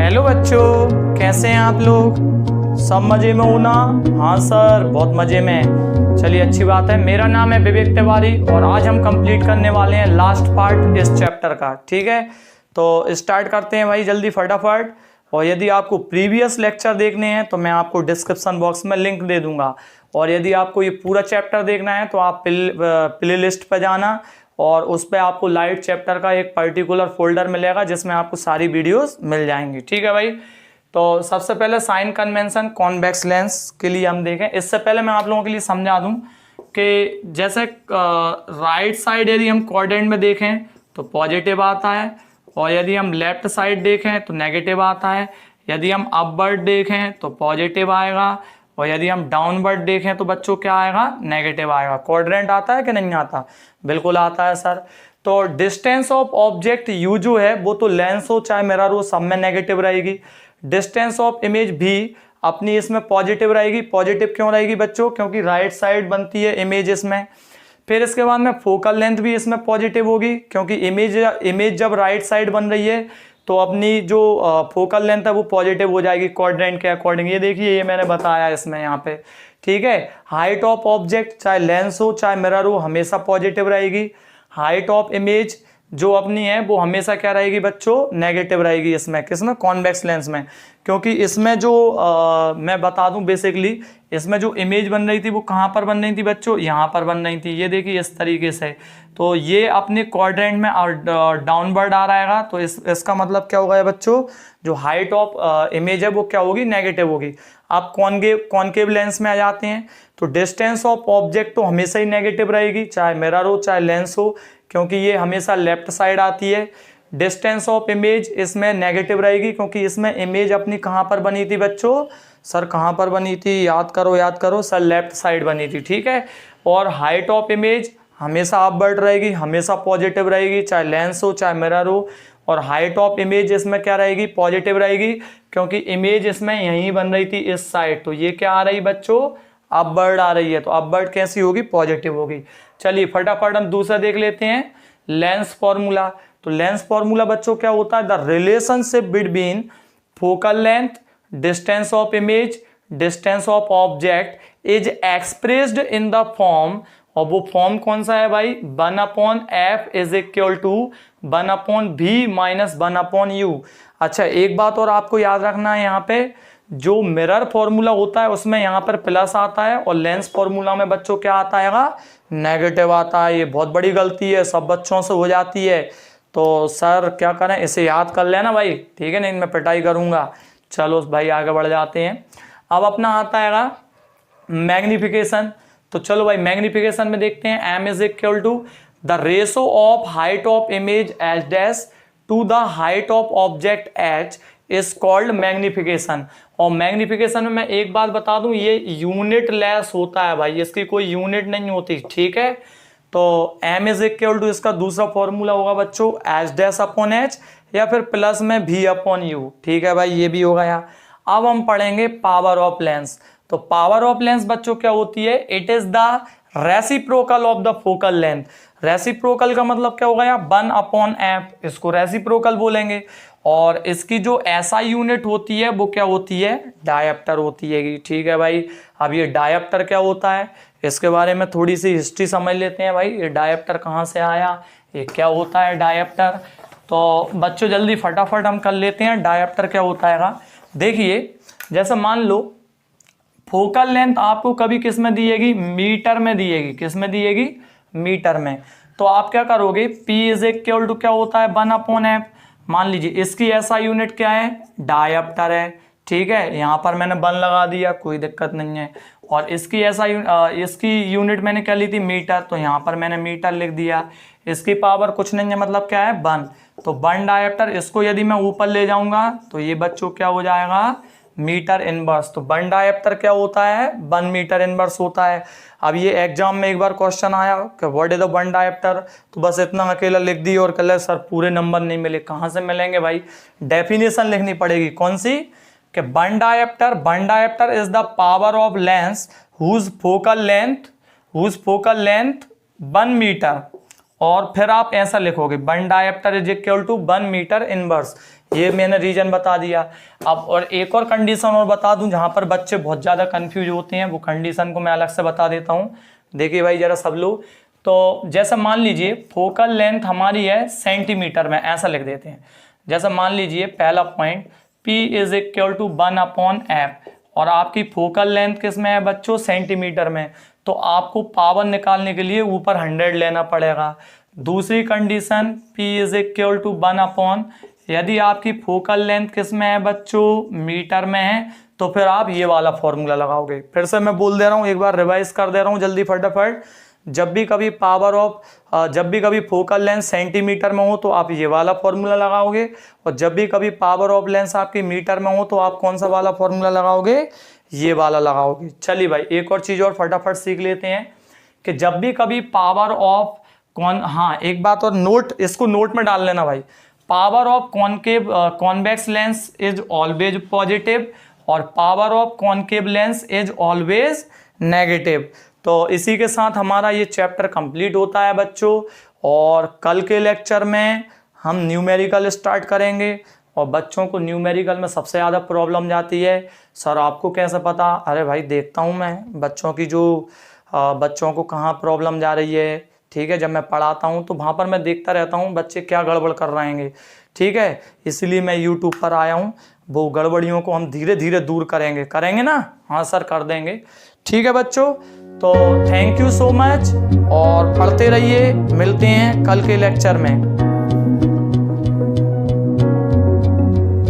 Hello बच्चों, कैसे हैं आप लोग? सब मज़े में हो ना? हाँ सर, बहुत मज़े में। चलिए, अच्छी बात है। मेरा नाम है विवेक तिवारी और आज हम कंप्लीट करने वाले हैं लास्ट पार्ट इस चैप्टर का। ठीक है, तो स्टार्ट करते हैं भाई जल्दी फटाफट। और यदि आपको प्रीवियस लेक्चर देखने हैं तो मैं आपको डिस्क्रिप्शन बॉक्स में लिंक दे दूंगा। और यदि आपको ये पूरा चैप्टर देखना है तो आप प्ले लिस्ट पर जाना और उस पर आपको लाइट चैप्टर का एक पर्टिकुलर फोल्डर मिलेगा जिसमें आपको सारी वीडियोस मिल जाएंगी। ठीक है भाई, तो सबसे पहले साइन कन्वेंशन कॉन्वेक्स लेंस के लिए हम देखें। इससे पहले मैं आप लोगों के लिए समझा दूं कि जैसे राइट साइड यदि हम क्वाड्रेंट में देखें तो पॉजिटिव आता है, और यदि हम लेफ्ट साइड देखें तो नेगेटिव आता है। यदि हम अपवर्ड देखें तो पॉजिटिव आएगा, और यदि हम डाउनवर्ड देखें तो बच्चों क्या आएगा? नेगेटिव आएगा। क्वाड्रेंट आता है कि नहीं आता? बिल्कुल आता है सर। तो डिस्टेंस ऑफ ऑब्जेक्ट यू जो है वो तो लेंस हो चाहे मिरर हो सब में नेगेटिव रहेगी। डिस्टेंस ऑफ इमेज भी अपनी इसमें पॉजिटिव रहेगी। पॉजिटिव क्यों रहेगी बच्चों? क्योंकि राइट साइड बनती है इमेज इसमें। फिर इसके बाद में फोकल लेंथ भी इसमें पॉजिटिव होगी, क्योंकि इमेज जब राइट साइड बन रही है तो अपनी जो फोकल लेंथ है वो पॉजिटिव हो जाएगी क्वाड्रेंट के अकॉर्डिंग। ये देखिए, ये मैंने बताया इसमें यहाँ पे। ठीक है, हाइट ऑफ ऑब्जेक्ट चाहे लेंस हो चाहे मिरर हो हमेशा पॉजिटिव रहेगी। हाइट ऑफ इमेज जो अपनी है वो हमेशा क्या रहेगी बच्चों? नेगेटिव रहेगी। इसमें किसमें? कॉन्वेक्स लेंस में। क्योंकि इसमें जो मैं बता दूं बेसिकली, इसमें जो इमेज बन रही थी वो कहाँ पर बन रही थी बच्चों? यहाँ पर बन रही थी। ये देखिए इस तरीके से। तो ये अपने क्वाड्रेंट में डाउनवर्ड आ रहेगा, तो इसका मतलब क्या होगा बच्चों? जो हाइट ऑफ इमेज है वो क्या होगी? नेगेटिव होगी। आप कॉनकेव लेंस में आ जाते हैं तो डिस्टेंस ऑफ ऑब्जेक्ट तो हमेशा ही नेगेटिव रहेगी, चाहे मिरर हो चाहे लेंस हो, क्योंकि ये हमेशा लेफ्ट साइड आती है। डिस्टेंस ऑफ इमेज इसमें नेगेटिव रहेगी, क्योंकि इसमें इमेज अपनी कहाँ पर बनी थी बच्चों? सर कहाँ पर बनी थी? याद करो सर, लेफ्ट साइड बनी थी। ठीक है, और हाइट ऑफ इमेज हमेशा अपवर्ड रहेगी, हमेशा पॉजिटिव रहेगी, चाहे लेंस हो चाहे मिरर हो। और हाइट ऑफ इमेज इसमें क्या रहेगी? पॉजिटिव रहेगी, क्योंकि इमेज इसमें यहीं बन रही थी इस साइड। तो ये क्या आ रही बच्चों? अपवर्ड आ रही है। तो अपवर्ड कैसी होगी? पॉजिटिव होगी। चलिए फटाफट हम दूसरा देख लेते हैं, लेंस फॉर्मूला। तो लेंस फॉर्मूला बच्चों क्या होता है? The relationship between focal length, distance of image, distance of object is expressed in the form. और वो फॉर्म कौन सा है भाई? 1/f is equal to 1/v minus 1/u। अच्छा, एक बात और आपको याद रखना है, यहाँ पे जो मिरर फॉर्मूला होता है उसमें यहाँ पर प्लस आता है, और लेंस फॉर्मूला में बच्चों क्या आता है? नेगेटिव आता है। ये बहुत बड़ी गलती है, सब बच्चों से हो जाती है। तो सर क्या करें? इसे याद कर लेना भाई, ठीक है? नहीं मैं पिटाई करूंगा। चलो भाई आगे बढ़ जाते हैं। अब अपना आता है मैग्निफिकेशन। तो चलो भाई मैग्निफिकेशन में देखते हैं। m is equal to the ratio of height of image H dash to the height of object h is called magnification. और मैग्निफिकेशन में मैं एक बात बता दूं, ये यूनिट लेस होता है भाई, इसकी कोई यूनिट नहीं होती। ठीक है, तो m इज इक्वल टू इसका दूसरा फॉर्मूला होगा बच्चों h डैश अपॉन h, या फिर प्लस में v अपॉन u। ठीक है भाई, ये भी होगा यहाँ। अब हम पढ़ेंगे पावर ऑफ लेंस। तो पावर ऑफ लेंस बच्चों क्या होती है? It is the reciprocal of the focal length. Reciprocal का मतलब क्या होगा? 1/f, इसको रेसिप्रोकल बोलेंगे। और इसकी जो SI यूनिट होती है वो क्या होती है? डायप्टर होती है। ठीक है भाई, अब ये डायप्टर क्या होता है इसके बारे में थोड़ी सी हिस्ट्री समझ लेते हैं भाई। ये डायप्टर कहाँ से आया, ये क्या होता है डायप्टर? तो बच्चों जल्दी फटाफट हम कर लेते हैं डायप्टर क्या होता है। देखिए, जैसे मान लो फोकल लेंथ आपको कभी किस में दिएगी? मीटर में दिएगी। किस में दिएगी? मीटर में। तो आप क्या करोगे? P इज इक्वल टू क्या होता है? 1/f। मान लीजिए इसकी SI यूनिट क्या है? डायप्टर है। ठीक है, यहाँ पर मैंने 1 लगा दिया, कोई दिक्कत नहीं है। और इसकी इसकी यूनिट मैंने क्या ली थी? मीटर, तो यहाँ पर मैंने मीटर लिख दिया। इसकी पावर कुछ नहीं है, मतलब क्या है? 1। तो 1 डायप्टर, इसको यदि मैं ऊपर ले जाऊंगा तो ये बच्चों क्या हो जाएगा? Metre inverse. तो 1 डायप्टर क्या होता है? 1 मीटर इनवर्स होता है। अब ये एग्जाम में एक बार क्वेश्चन आया कि व्हाट इज द 1 डायप्टर, तो बस इतना अकेला लिख दी और कल सर पूरे नंबर नहीं मिले। कहाँ से मिलेंगे भाई? डेफिनेशन लिखनी पड़ेगी। कौन सी? कि 1 dioptre is the power of lens whose focal length 1 metre. और फिर आप ऐसा लिखोगे 1 dioptre is equal to 1 metre inverse. ये मैंने रीजन बता दिया। अब और एक और कंडीशन और बता दूं जहां पर बच्चे बहुत ज़्यादा कंफ्यूज होते हैं, वो कंडीशन को मैं अलग से बता देता हूं। देखिए भाई जरा सब लोग, तो जैसे मान लीजिए फोकल लेंथ हमारी है सेंटीमीटर में, ऐसा लिख देते हैं। जैसे मान लीजिए पहला point P is equal to 1/f और आपकी फोकल लेंथ किस में है बच्चों, सेंटीमीटर में, तो आपको पावर निकालने के लिए ऊपर 100 लेना पड़ेगा। दूसरी condition P is equal to 1/, यदि आपकी फोकल लेंथ किस में है बच्चों, मीटर में है, तो फिर आप ये वाला फॉर्मूला लगाओगे। फिर से मैं बोल दे रहा हूँ, एक बार रिवाइज कर दे रहा हूँ जल्दी फटाफट। जब भी कभी फोकल लेंथ सेंटीमीटर में हो तो आप ये वाला फॉर्मूला लगाओगे, और जब भी कभी पावर ऑफ लेंस आपकी मीटर में हो तो आप कौन सा वाला फॉर्मूला लगाओगे, ये वाला लगाओगे। चलिए भाई एक और चीज और फटाफट सीख लेते हैं कि जब भी कभी पावर ऑफ एक बात और नोट, इसको नोट में डाल लेना भाई। Power of convex lens is always positive और power of concave lens is always negative. तो इसी के साथ हमारा ये चैप्टर कंप्लीट होता है बच्चों, और कल के लेक्चर में हम न्यूमेरिकल स्टार्ट करेंगे। और बच्चों को न्यूमेरिकल में सबसे ज़्यादा प्रॉब्लम जाती है, सर आपको कैसे पता? अरे भाई देखता हूँ मैं बच्चों को कहाँ प्रॉब्लम जा रही है, ठीक है। जब मैं पढ़ाता हूँ तो वहाँ पर मैं देखता रहता हूँ बच्चे क्या गड़बड़ कर रहे हैं, ठीक है। इसलिए मैं यूट्यूब पर आया हूँ, वो गड़बड़ियों को हम धीरे धीरे दूर करेंगे ना? हाँ सर कर देंगे, ठीक है बच्चों। तो थैंक यू सो मच और पढ़ते रहिए, मिलते हैं कल के लेक्चर में।